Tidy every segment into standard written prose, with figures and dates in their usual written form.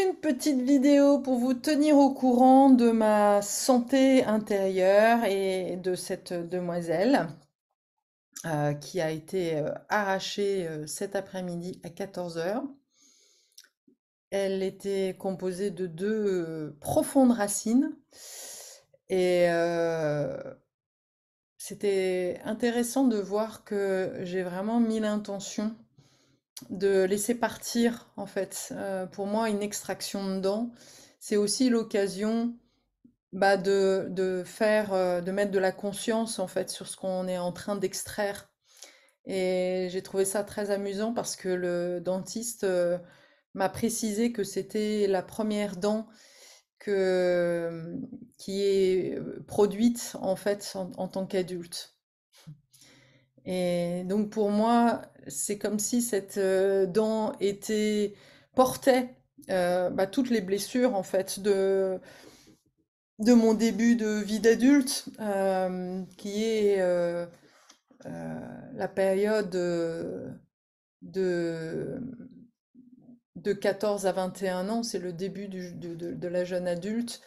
Une petite vidéo pour vous tenir au courant de ma santé intérieure et de cette demoiselle qui a été arrachée cet après-midi à 14 heures. Elle était composée de deux profondes racines et c'était intéressant de voir que j'ai vraiment mis l'intention de laisser partir en fait. Pour moi, une extraction de dents, c'est aussi l'occasion bah, de mettre de la conscience en fait sur ce qu'on est en train d'extraire. Et j'ai trouvé ça très amusant parce que le dentiste m'a précisé que c'était la première dent que, qui est produite en fait en tant qu'adulte. Et donc pour moi, c'est comme si cette dent portait bah, toutes les blessures en fait de mon début de vie d'adulte, qui est la période de, de 14 à 21 ans, c'est le début de la jeune adulte,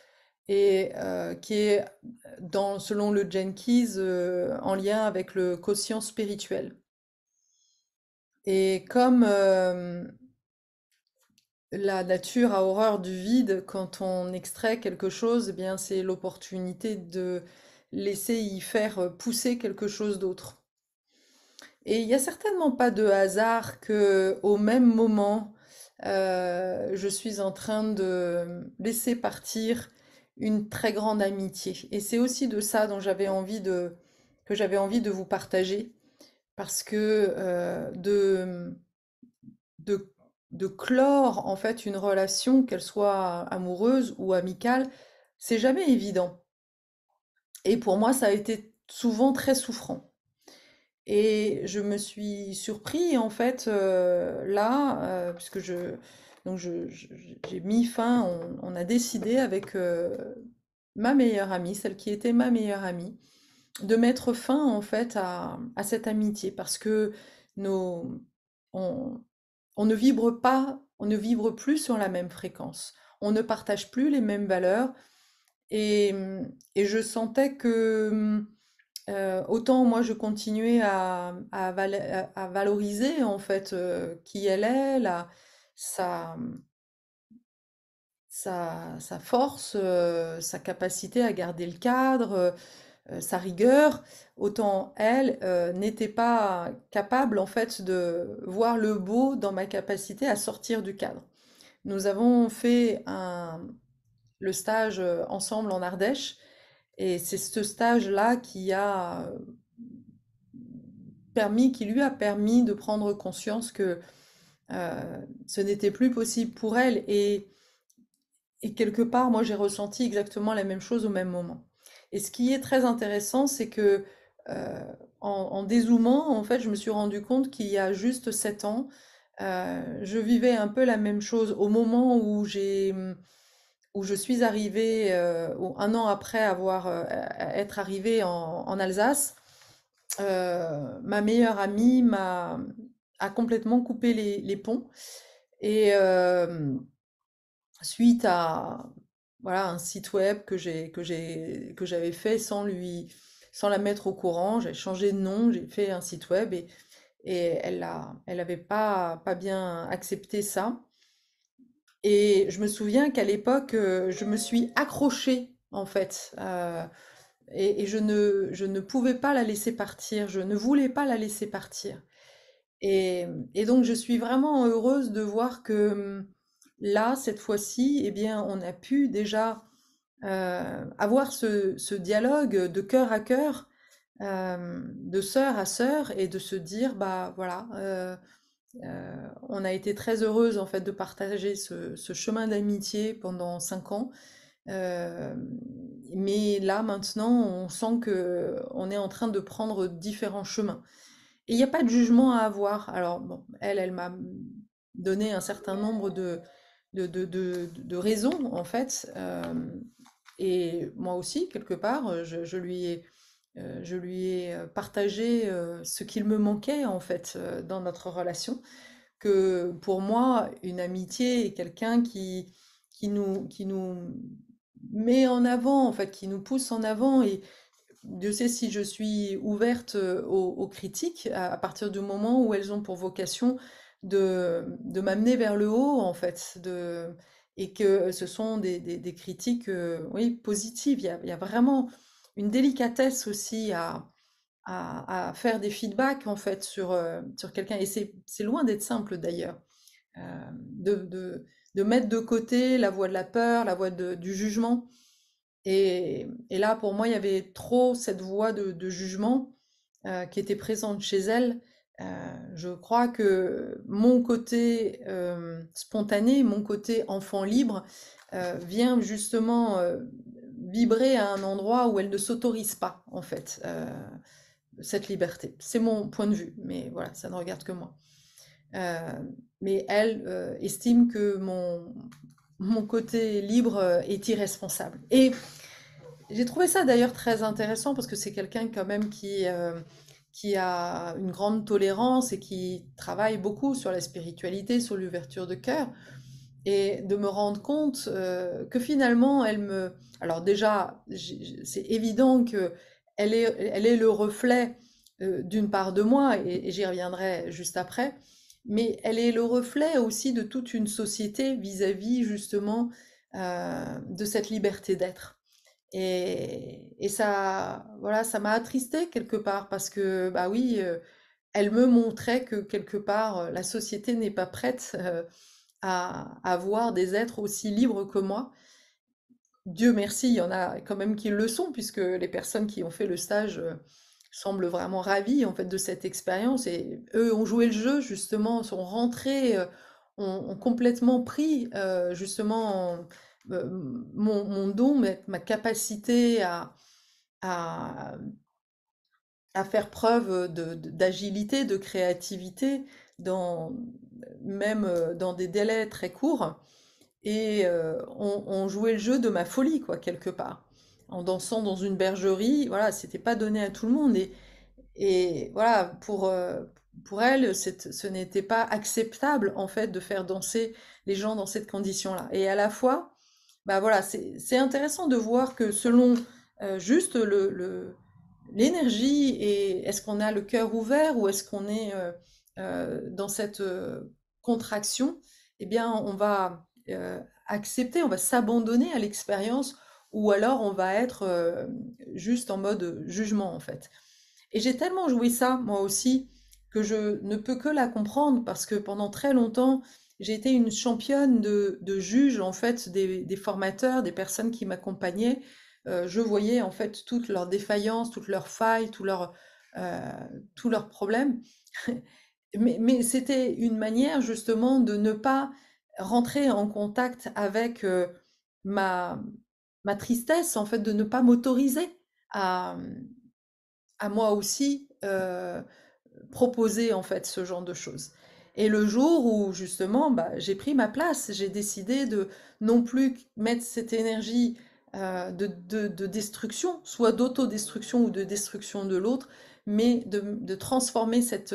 et qui est, selon le Jenkins, en lien avec le quotient spirituel. Et comme la nature a horreur du vide, quand on extrait quelque chose, eh bien c'est l'opportunité de laisser y faire pousser quelque chose d'autre. Et il n'y a certainement pas de hasard que au même moment, je suis en train de laisser partir une très grande amitié. Et c'est aussi de ça dont que j'avais envie de vous partager, parce que de, de clore en fait une relation, qu'elle soit amoureuse ou amicale, c'est jamais évident. Et pour moi, ça a été souvent très souffrant. Et je me suis surpris en fait là, puisque j'ai mis fin, on a décidé avec ma meilleure amie, celle qui était ma meilleure amie, de mettre fin en fait à cette amitié parce que nos, on, on ne vibre pas, on ne vibre plus sur la même fréquence, on ne partage plus les mêmes valeurs et, et je sentais que autant moi je continuais à valoriser en fait qui elle est, sa, sa force, sa capacité à garder le cadre, sa rigueur, autant elle n'était pas capable en fait de voir le beau dans ma capacité à sortir du cadre. Nous avons fait le stage ensemble en Ardèche et c'est ce stage-là qui lui a permis de prendre conscience que ce n'était plus possible pour elle et quelque part, moi j'ai ressenti exactement la même chose au même moment. Et ce qui est très intéressant, c'est que euh, en dézoomant, en fait, je me suis rendu compte qu'il y a juste 7 ans, je vivais un peu la même chose au moment où je suis arrivée, ou un an après être arrivée en Alsace. Ma meilleure amie a complètement coupé les ponts et suite à voilà un site web que j'avais fait sans la mettre au courant, j'ai changé de nom, j'ai fait un site web et elle avait pas bien accepté ça. Et je me souviens qu'à l'époque, je me suis accrochée en fait. Et je ne pouvais pas la laisser partir, je ne voulais pas la laisser partir. Et, et donc je suis vraiment heureuse de voir que là, cette fois-ci, eh bien, on a pu déjà avoir ce dialogue de cœur à cœur, de sœur à sœur, et de se dire, bah voilà, on a été très heureuse en fait de partager ce chemin d'amitié pendant 5 ans. Euh, mais là, maintenant, on sent que on est en train de prendre différents chemins. Et il n'y a pas de jugement à avoir. Alors, bon, elle m'a donné un certain nombre de raisons, en fait. Et moi aussi, quelque part, je lui ai partagé ce qu'il me manquait, en fait, dans notre relation. que pour moi, une amitié est quelqu'un qui nous met en avant, en fait, qui nous pousse en avant. Et Dieu sait si je suis ouverte aux critiques à partir du moment où elles ont pour vocation de m'amener vers le haut, en fait, et que ce sont des critiques, oui, positives. Il y a vraiment une délicatesse aussi à faire des feedbacks, en fait, sur quelqu'un. Et c'est loin d'être simple, d'ailleurs, euh, de, de, de mettre de côté la voix de la peur, la voix du jugement. Et là, pour moi, il y avait trop cette voix de jugement qui était présente chez elle. Je crois que mon côté spontané, mon côté enfant libre, vient justement vibrer à un endroit où elle ne s'autorise pas, en fait, cette liberté. C'est mon point de vue, mais voilà, ça ne regarde que moi. Euh, mais elle estime que mon côté libre est irresponsable. Et j'ai trouvé ça d'ailleurs très intéressant parce que c'est quelqu'un quand même qui a une grande tolérance et qui travaille beaucoup sur la spiritualité, sur l'ouverture de cœur. Et de me rendre compte que finalement, elle me... Alors déjà, c'est évident que elle est le reflet d'une part de moi, et j'y reviendrai juste après, mais elle est le reflet aussi de toute une société vis-à-vis justement de cette liberté d'être. Et ça, voilà, ça m'a attristée quelque part parce que, bah oui, elle me montrait que quelque part, la société n'est pas prête à voir des êtres aussi libres que moi. Dieu merci, il y en a quand même qui le sont, puisque les personnes qui ont fait le stage semblent vraiment ravies en fait de cette expérience. Et eux ont joué le jeu justement, sont rentrés, ont complètement pris justement mon don, ma capacité à, à faire preuve d'agilité, de créativité, dans, même dans des délais très courts. Et on jouait le jeu de ma folie, quoi, quelque part. En dansant dans une bergerie, voilà, c'était pas donné à tout le monde. Et voilà, pour elle, ce n'était pas acceptable, en fait, de faire danser les gens dans cette condition-là. Et à la fois, bah voilà, c'est intéressant de voir que selon juste l'énergie et est-ce qu'on a le cœur ouvert ou est-ce qu'on est dans cette contraction, eh bien, on va accepter, on va s'abandonner à l'expérience ou alors on va être juste en mode jugement, en fait. Et j'ai tellement joué ça, moi aussi, que je ne peux que la comprendre parce que pendant très longtemps, j'ai été une championne de juge, en fait, des formateurs, des personnes qui m'accompagnaient. Je voyais, en fait, toutes leurs défaillances, toutes leurs failles, euh, tous leurs problèmes. Mais c'était une manière, justement, de ne pas rentrer en contact avec ma, ma tristesse, en fait, de ne pas m'autoriser à, à moi aussi proposer en fait ce genre de choses. Et le jour où justement bah, j'ai pris ma place, j'ai décidé de non plus mettre cette énergie de destruction, soit d'autodestruction ou de destruction de l'autre, mais de transformer cette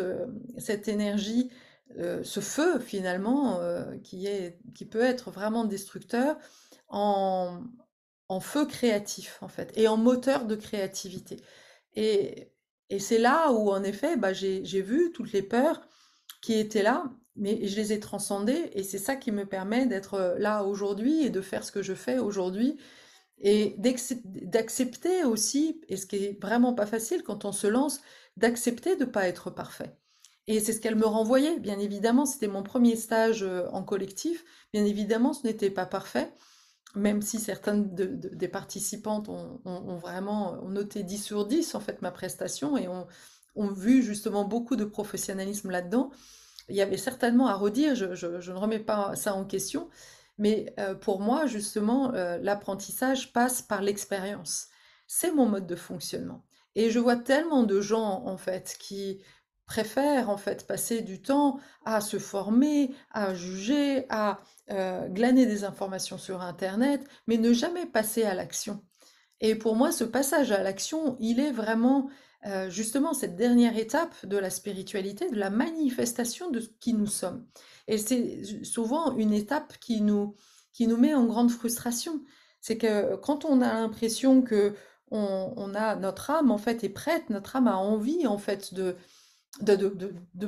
énergie, ce feu finalement, qui peut être vraiment destructeur, en, en feu créatif en fait, et en moteur de créativité. Et, et c'est là où, en effet, bah, j'ai vu toutes les peurs qui étaient là, mais je les ai transcendées, et c'est ça qui me permet d'être là aujourd'hui et de faire ce que je fais aujourd'hui, et d'accepter aussi, et ce qui est vraiment pas facile quand on se lance, d'accepter de ne pas être parfait. Et c'est ce qu'elle me renvoyait, bien évidemment, c'était mon premier stage en collectif, bien évidemment, ce n'était pas parfait, même si certaines des participantes ont vraiment ont noté 10 sur 10 en fait ma prestation et ont vu justement beaucoup de professionnalisme là-dedans. Il y avait certainement à redire, je ne remets pas ça en question, mais pour moi justement l'apprentissage passe par l'expérience. C'est mon mode de fonctionnement. Et je vois tellement de gens en fait qui préfèrent en fait passer du temps à se former, à juger, à glaner des informations sur Internet, mais ne jamais passer à l'action. Et pour moi, ce passage à l'action, il est vraiment justement cette dernière étape de la spiritualité, de la manifestation de ce qui nous sommes. Et c'est souvent une étape qui nous met en grande frustration. C'est que quand on a l'impression que on a notre âme en fait est prête, notre âme a envie en fait de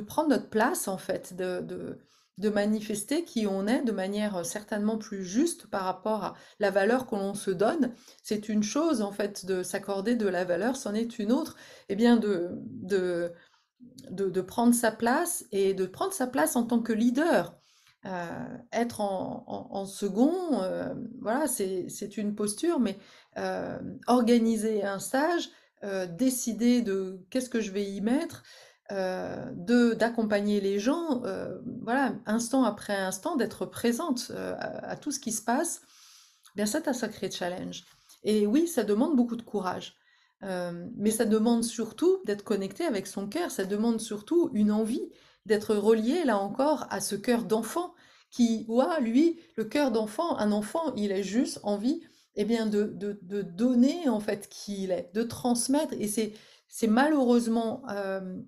prendre notre place en fait, de manifester qui on est de manière certainement plus juste par rapport à la valeur que l'on se donne. C'est une chose en fait de s'accorder de la valeur, c'en est une autre, eh bien de prendre sa place et de prendre sa place en tant que leader. Être en second, voilà, c'est une posture, mais euh, organiser un stage, décider de qu'est-ce que je vais y mettre, d'accompagner les gens, voilà, instant après instant, d'être présente à tout ce qui se passe, bien c'est un sacré challenge. Et oui, ça demande beaucoup de courage. Mais ça demande surtout d'être connecté avec son cœur, ça demande surtout une envie d'être relié, là encore, à ce cœur d'enfant qui, ouah, lui, le cœur d'enfant, un enfant, il a juste envie, eh bien, de donner, en fait, qui il est, de transmettre. Et c'est malheureusement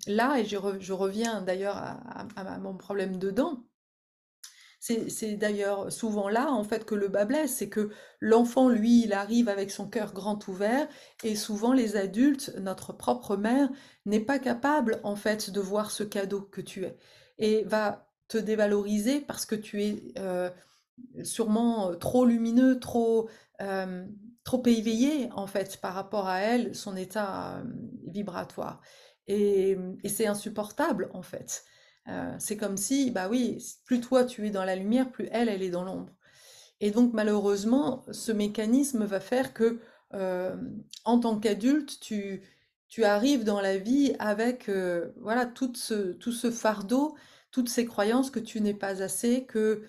là, et je reviens d'ailleurs à mon problème de dents, c'est d'ailleurs souvent là, en fait, que le bas blesse, c'est que l'enfant, lui, il arrive avec son cœur grand ouvert, et souvent les adultes, notre propre mère, n'est pas capable, en fait, de voir ce cadeau que tu es, et va te dévaloriser parce que tu es sûrement trop lumineux, euh, trop éveillé, en fait, par rapport à elle, son état vibratoire. Et c'est insupportable, en fait. C'est comme si, bah oui, plus toi tu es dans la lumière, plus elle, elle est dans l'ombre. Et donc malheureusement, ce mécanisme va faire que, euh, en tant qu'adulte, tu arrives dans la vie avec voilà, tout ce fardeau, toutes ces croyances que tu n'es pas assez, que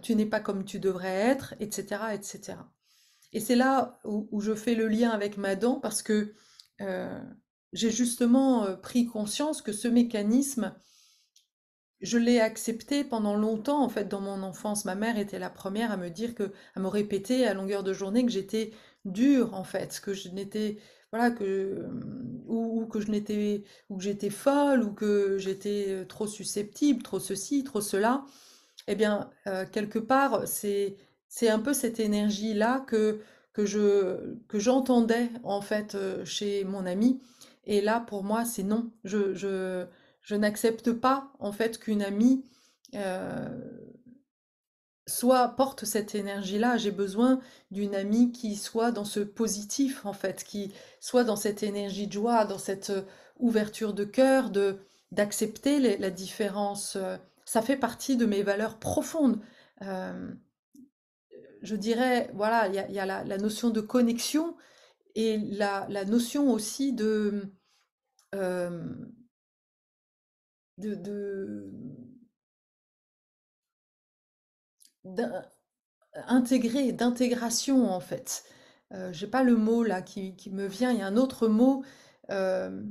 tu n'es pas comme tu devrais être, etc., etc. Et cetera. Et c'est là où je fais le lien avec ma dent parce que euh, j'ai justement pris conscience que ce mécanisme, je l'ai accepté pendant longtemps, en fait, dans mon enfance. Ma mère était la première à me dire à me répéter à longueur de journée que j'étais dure, en fait, que je n'étais, voilà, ou que je n'étais, ou que j'étais folle, ou que j'étais trop susceptible, trop ceci, trop cela. Eh bien, quelque part, c'est un peu cette énergie-là que j'entendais, en fait, chez mon ami. Et là, pour moi, c'est non. Je n'accepte pas, en fait, qu'une amie euh, soit porte cette énergie-là. J'ai besoin d'une amie qui soit dans ce positif, en fait, qui soit dans cette énergie de joie, dans cette ouverture de cœur, d'accepter la différence. Ça fait partie de mes valeurs profondes. Euh, je dirais, voilà, il y a la notion de connexion et la notion aussi euh, de, d'in- d'intégration en fait. J'ai pas le mot là qui me vient, il y a un autre mot. euh,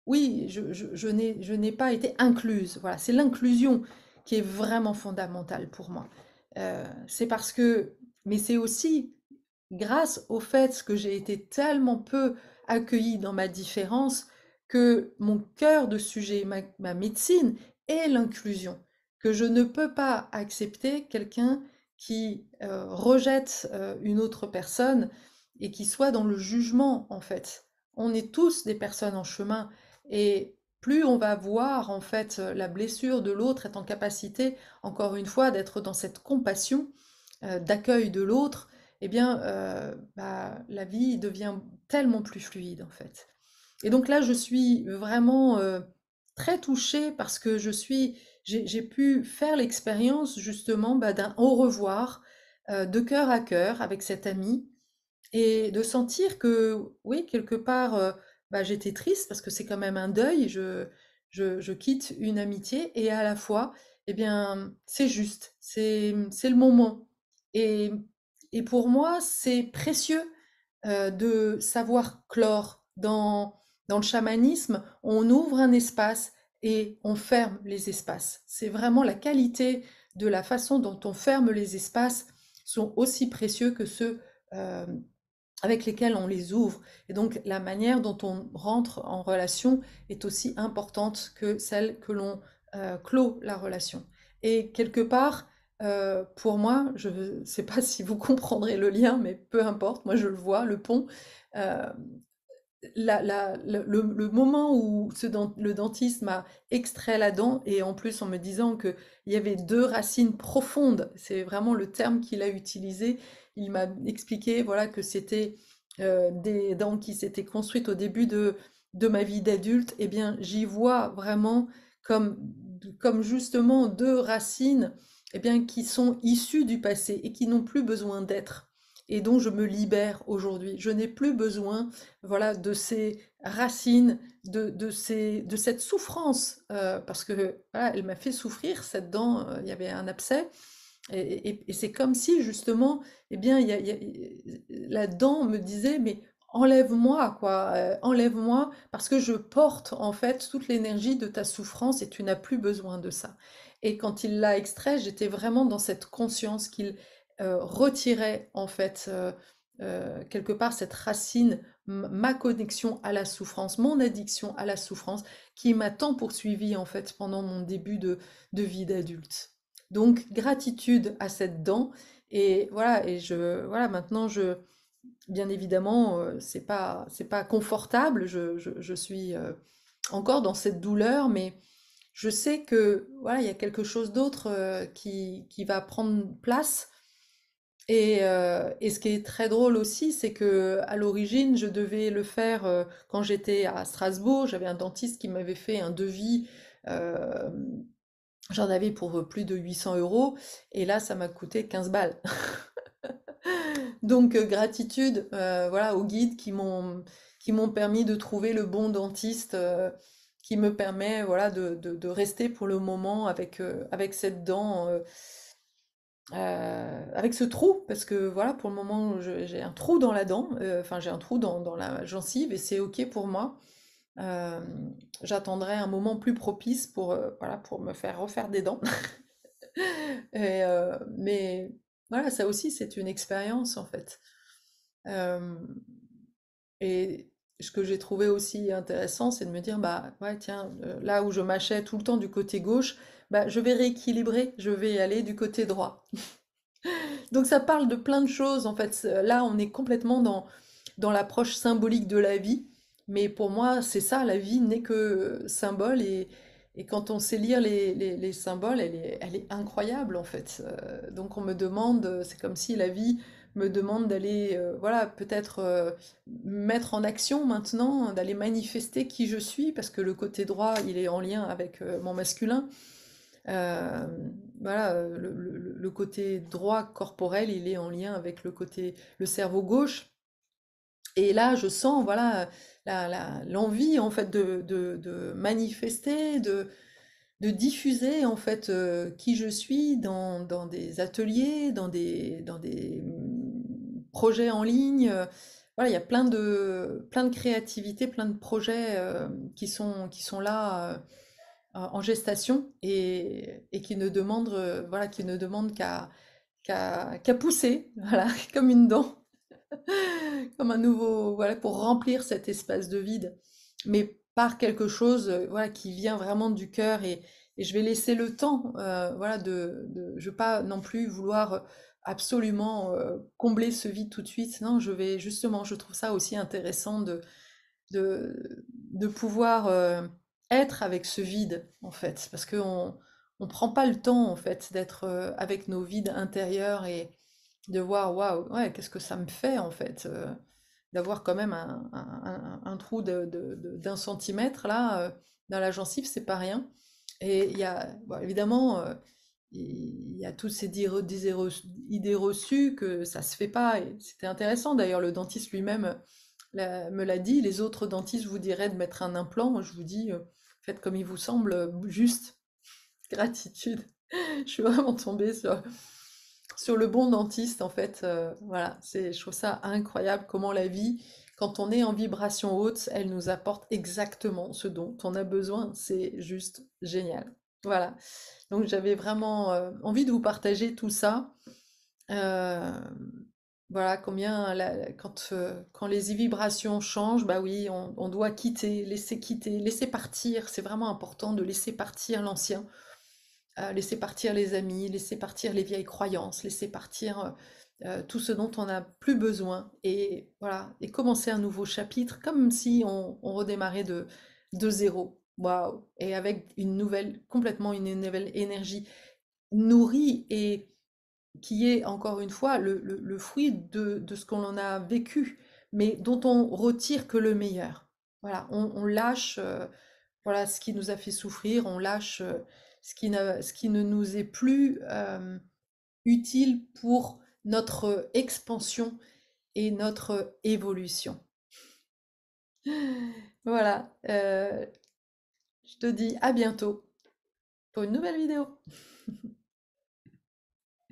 oui, je n'ai pas été incluse. Voilà, c'est l'inclusion qui est vraiment fondamentale pour moi. C'est parce que, mais c'est aussi grâce au fait que j'ai été tellement peu accueillie dans ma différence que mon cœur de sujet, ma médecine, est l'inclusion. Que je ne peux pas accepter quelqu'un qui rejette une autre personne et qui soit dans le jugement, en fait. On est tous des personnes en chemin et plus on va voir en fait la blessure de l'autre, être en capacité, encore une fois, d'être dans cette compassion, d'accueil de l'autre, eh bien, bah, la vie devient tellement plus fluide en fait. Et donc là, je suis vraiment très touchée parce que j'ai pu faire l'expérience justement bah, d'un au revoir de cœur à cœur avec cette amie et de sentir que, oui, quelque part, bah, j'étais triste parce que c'est quand même un deuil, je quitte une amitié et à la fois, eh bien, c'est juste, c'est le moment. Et, et pour moi, c'est précieux de savoir clore. Dans le chamanisme, on ouvre un espace et on ferme les espaces. C'est vraiment la qualité de la façon dont on ferme les espaces sont aussi précieux que ceux euh, avec lesquels on les ouvre. Et donc la manière dont on rentre en relation est aussi importante que celle que l'on clôt la relation. Et quelque part, pour moi, je ne sais pas si vous comprendrez le lien, mais peu importe, moi je le vois, le pont. euh, le moment où le dentiste m'a extrait la dent, et en plus en me disant qu'il y avait deux racines profondes, c'est vraiment le terme qu'il a utilisé, il m'a expliqué voilà, que c'était des dents qui s'étaient construites au début de ma vie d'adulte, et bien j'y vois vraiment comme, comme justement deux racines eh bien, qui sont issues du passé et qui n'ont plus besoin d'être. Et dont je me libère aujourd'hui. Je n'ai plus besoin voilà, de ces racines, de cette souffrance, parce que voilà, elle m'a fait souffrir, cette dent, il y avait un abcès, et c'est comme si justement, eh bien, la dent me disait, mais enlève-moi, quoi, enlève-moi, parce que je porte en fait toute l'énergie de ta souffrance et tu n'as plus besoin de ça. Et quand il l'a extrait, j'étais vraiment dans cette conscience qu'il retirait en fait quelque part cette racine, ma connexion à la souffrance, mon addiction à la souffrance, qui m'a tant poursuivi en fait pendant mon début de vie d'adulte. Donc gratitude à cette dent et voilà voilà maintenant je bien évidemment c'est pas confortable je suis encore dans cette douleur mais je sais que voilà il y a quelque chose d'autre qui va prendre place et ce qui est très drôle aussi, c'est que à l'origine, je devais le faire quand j'étais à Strasbourg. J'avais un dentiste qui m'avait fait un devis. euh, J'en avais pour plus de 800 euros. Et là, ça m'a coûté 15 balles. Donc, gratitude voilà, aux guides qui m'ont permis de trouver le bon dentiste qui me permet voilà, de rester pour le moment avec, avec cette dent. Avec ce trou, parce que voilà, pour le moment, j'ai un trou dans la dent, enfin j'ai un trou dans la gencive et c'est OK pour moi. Euh, J'attendrai un moment plus propice pour, voilà, pour me faire refaire des dents. Mais voilà, ça aussi, c'est une expérience en fait. Euh, et ce que j'ai trouvé aussi intéressant, c'est de me dire, bah ouais, tiens, là où je mâchais tout le temps du côté gauche, bah, je vais rééquilibrer, je vais aller du côté droit. Donc ça parle de plein de choses en fait. Là, on est complètement dans l'approche symbolique de la vie. Mais pour moi, c'est ça, la vie n'est que symbole et quand on sait lire les symboles, elle est incroyable en fait. Donc on me demande, c'est comme si la vie me demande d'aller, voilà, peut-être mettre en action maintenant, d'aller manifester qui je suis, parce que le côté droit, il est en lien avec mon masculin. Euh, voilà, le côté droit corporel, il est en lien avec le côté, le cerveau gauche. Et là, je sens, voilà, l'envie, en fait, de manifester, de diffuser, en fait, qui je suis dans des ateliers, dans des projets en ligne. Voilà, il y a plein de créativité, plein de projets qui sont là en gestation et qui ne demandent, voilà, qui ne demandent qu'à pousser, voilà, comme une dent comme un nouveau, voilà, pour remplir cet espace de vide, mais par quelque chose, voilà, qui vient vraiment du cœur et je vais laisser le temps, voilà, je veux pas non plus vouloir absolument combler ce vide tout de suite. Non, je vais justement, je trouve ça aussi intéressant de pouvoir être avec ce vide, en fait, parce on prend pas le temps, en fait, d'être avec nos vides intérieurs et de voir, waouh, ouais, qu'est-ce que ça me fait, en fait, d'avoir quand même un trou d'un centimètre, là, dans la gencive, c'est pas rien. Et il y a, bon, évidemment, il y a toutes ces idées reçues que ça se fait pas. Et c'était intéressant, d'ailleurs, le dentiste lui-même me l'a dit, les autres dentistes vous diraient de mettre un implant. Moi, je vous dis, faites comme il vous semble, juste gratitude. Je suis vraiment tombée sur le bon dentiste, en fait. Voilà, je trouve ça incroyable comment la vie, quand on est en vibration haute, elle nous apporte exactement ce dont on a besoin. C'est juste génial. Voilà. Donc j'avais vraiment envie de vous partager tout ça. Euh, Voilà, combien quand les vibrations changent, bah oui, on doit quitter, laisser partir. C'est vraiment important de laisser partir l'ancien, laisser partir les amis, laisser partir les vieilles croyances, laisser partir tout ce dont on n'a plus besoin. Et voilà, et commencer un nouveau chapitre, comme si on redémarrait de zéro. Waouh! Et avec complètement une nouvelle énergie nourrie et qui est encore une fois le fruit de ce qu'on en a vécu, mais dont on retire que le meilleur. Voilà, on lâche voilà, ce qui nous a fait souffrir, on lâche ce qui ne nous est plus utile pour notre expansion et notre évolution. Voilà, je te dis à bientôt pour une nouvelle vidéo.